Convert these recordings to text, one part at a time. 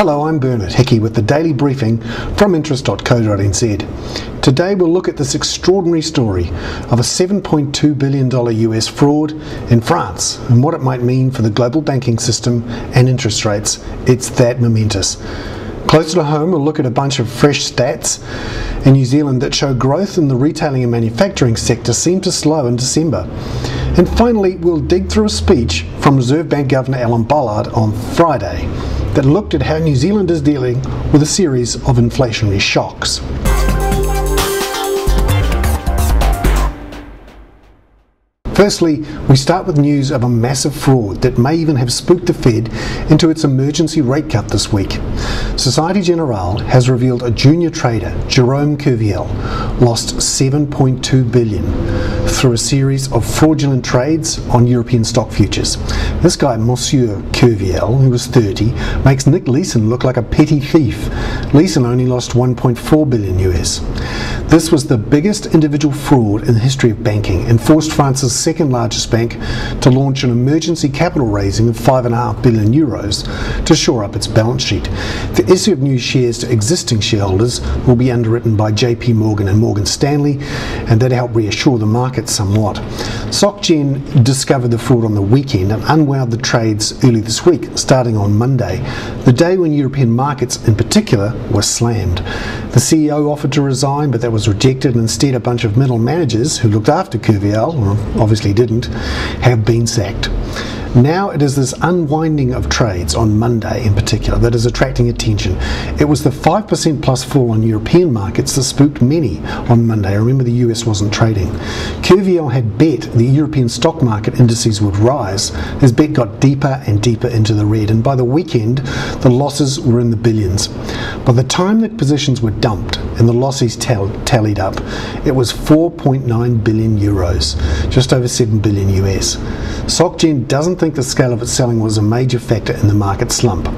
Hello, I'm Bernard Hickey with the daily briefing from interest.co.nz. Today we'll look at this extraordinary story of a $7.2 billion US fraud in France and what it might mean for the global banking system and interest rates. It's that momentous. Closer to home, we'll look at a bunch of fresh stats in New Zealand that show growth in the retailing and manufacturing sector seemed to slow in December. And finally, we'll dig through a speech from Reserve Bank Governor Alan Bollard on Friday that looked at how New Zealand is dealing with a series of inflationary shocks. Firstly, we start with news of a massive fraud that may even have spooked the Fed into its emergency rate cut this week. Societe Generale has revealed a junior trader, Jerome Kerviel, lost $7.2 billion through a series of fraudulent trades on European stock futures. This guy, Monsieur Kerviel, who was 30, makes Nick Leeson look like a petty thief. Leeson only lost $1.4 billion US. This was the biggest individual fraud in the history of banking and forced France's second largest bank to launch an emergency capital raising of €5.5 billion to shore up its balance sheet. The issue of new shares to existing shareholders will be underwritten by JP Morgan and Morgan Stanley, and that helped reassure the market somewhat. SocGen discovered the fraud on the weekend and unwound the trades early this week, starting on Monday, the day when European markets in particular were slammed. The CEO offered to resign, but that was rejected, and instead a bunch of middle managers who looked after Kerviel, or obviously didn't, have been sacked. Now it is this unwinding of trades on Monday in particular that is attracting attention. It was the 5% plus fall on European markets that spooked many on Monday. Remember, the US wasn't trading. Kerviel had bet the European stock market indices would rise. His bet got deeper and deeper into the red, and by the weekend the losses were in the billions. By the time the positions were dumped and the losses tallied up, it was 4.9 billion euros, just over 7 billion US. SocGen doesn't think the scale of its selling was a major factor in the market slump.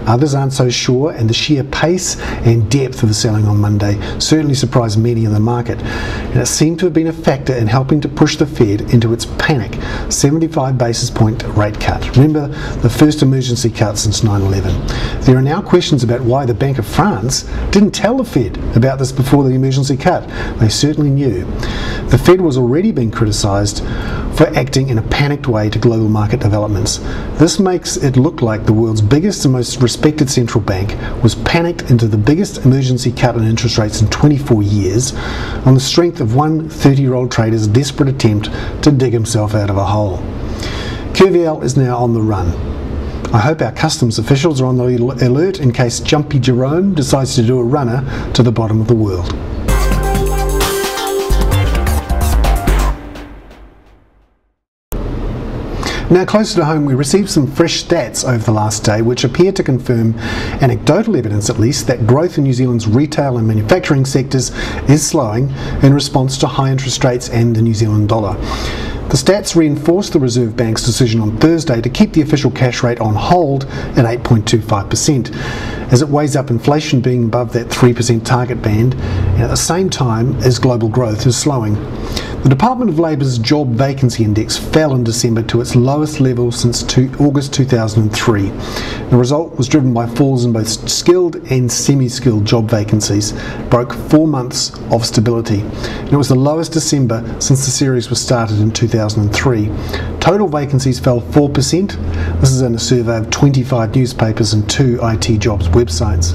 Others aren't so sure, and the sheer pace and depth of the selling on Monday certainly surprised many in the market, and it seemed to have been a factor in helping to push the Fed into its panic 75 basis point rate cut. Remember, the first emergency cut since 9/11. There are now questions about why the Bank of France didn't tell the Fed about this before the emergency cut. They certainly knew. The Fed was already being criticised for acting in a panicked way to global market developments. This makes it look like the world's biggest and most respected central bank was panicked into the biggest emergency cut in interest rates in 24 years on the strength of one 30-year-old trader's desperate attempt to dig himself out of a hole. Kerviel is now on the run. I hope our customs officials are on the alert in case Jumpy Jerome decides to do a runner to the bottom of the world. Now, closer to home, we received some fresh stats over the last day which appear to confirm anecdotal evidence, at least, that growth in New Zealand's retail and manufacturing sectors is slowing in response to high interest rates and the New Zealand dollar. The stats reinforce the Reserve Bank's decision on Thursday to keep the official cash rate on hold at 8.25%, as it weighs up inflation being above that 3% target band, and at the same time as global growth is slowing. The Department of Labour's Job Vacancy Index fell in December to its lowest level since August 2003. The result was driven by falls in both skilled and semi-skilled job vacancies, broke 4 months of stability, and it was the lowest December since the series was started in 2003. Total vacancies fell 4%. This is in a survey of 25 newspapers and 2 IT jobs websites.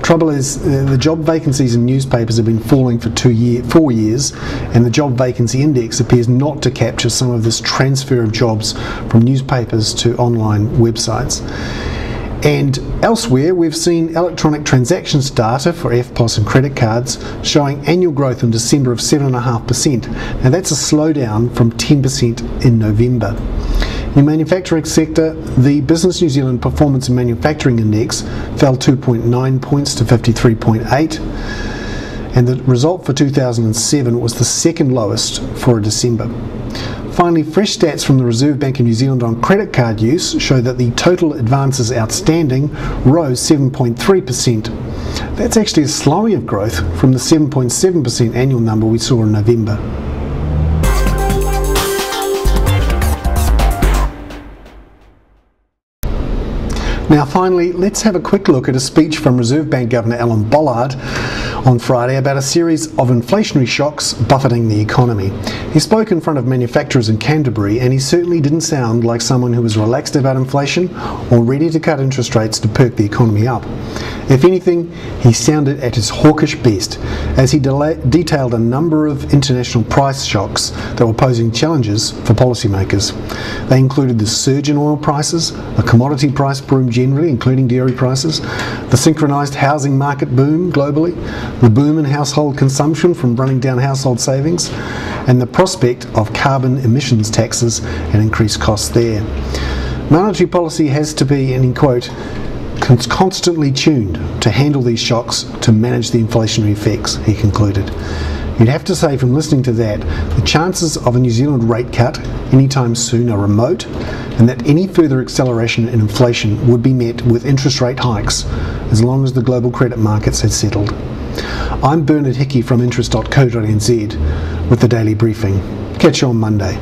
Trouble is, the job vacancies in newspapers have been falling for 4 years, and the job vacancy index appears not to capture some of this transfer of jobs from newspapers to online websites. And elsewhere, we've seen electronic transactions data for EFTPOS and credit cards showing annual growth in December of 7.5%. Now that's a slowdown from 10% in November. In the manufacturing sector, the Business New Zealand Performance and Manufacturing Index fell 2.9 points to 53.8, and the result for 2007 was the second lowest for a December. Finally, fresh stats from the Reserve Bank of New Zealand on credit card use show that the total advances outstanding rose 7.3%. That's actually a slowing of growth from the 7.7% annual number we saw in November. Now finally, let's have a quick look at a speech from Reserve Bank Governor Alan Bollard on Friday about a series of inflationary shocks buffeting the economy. He spoke in front of manufacturers in Canterbury, and he certainly didn't sound like someone who was relaxed about inflation or ready to cut interest rates to perk the economy up. If anything, he sounded at his hawkish best as he detailed a number of international price shocks that were posing challenges for policymakers. They included the surge in oil prices, a commodity price boom generally, including dairy prices, the synchronised housing market boom globally, the boom in household consumption from running down household savings, and the prospect of carbon emissions taxes and increased costs there. Monetary policy has to be, and in quote, constantly tuned to handle these shocks to manage the inflationary effects, he concluded. You'd have to say from listening to that, the chances of a New Zealand rate cut anytime soon are remote, and that any further acceleration in inflation would be met with interest rate hikes as long as the global credit markets had settled. I'm Bernard Hickey from interest.co.nz with the Daily Briefing. Catch you on Monday.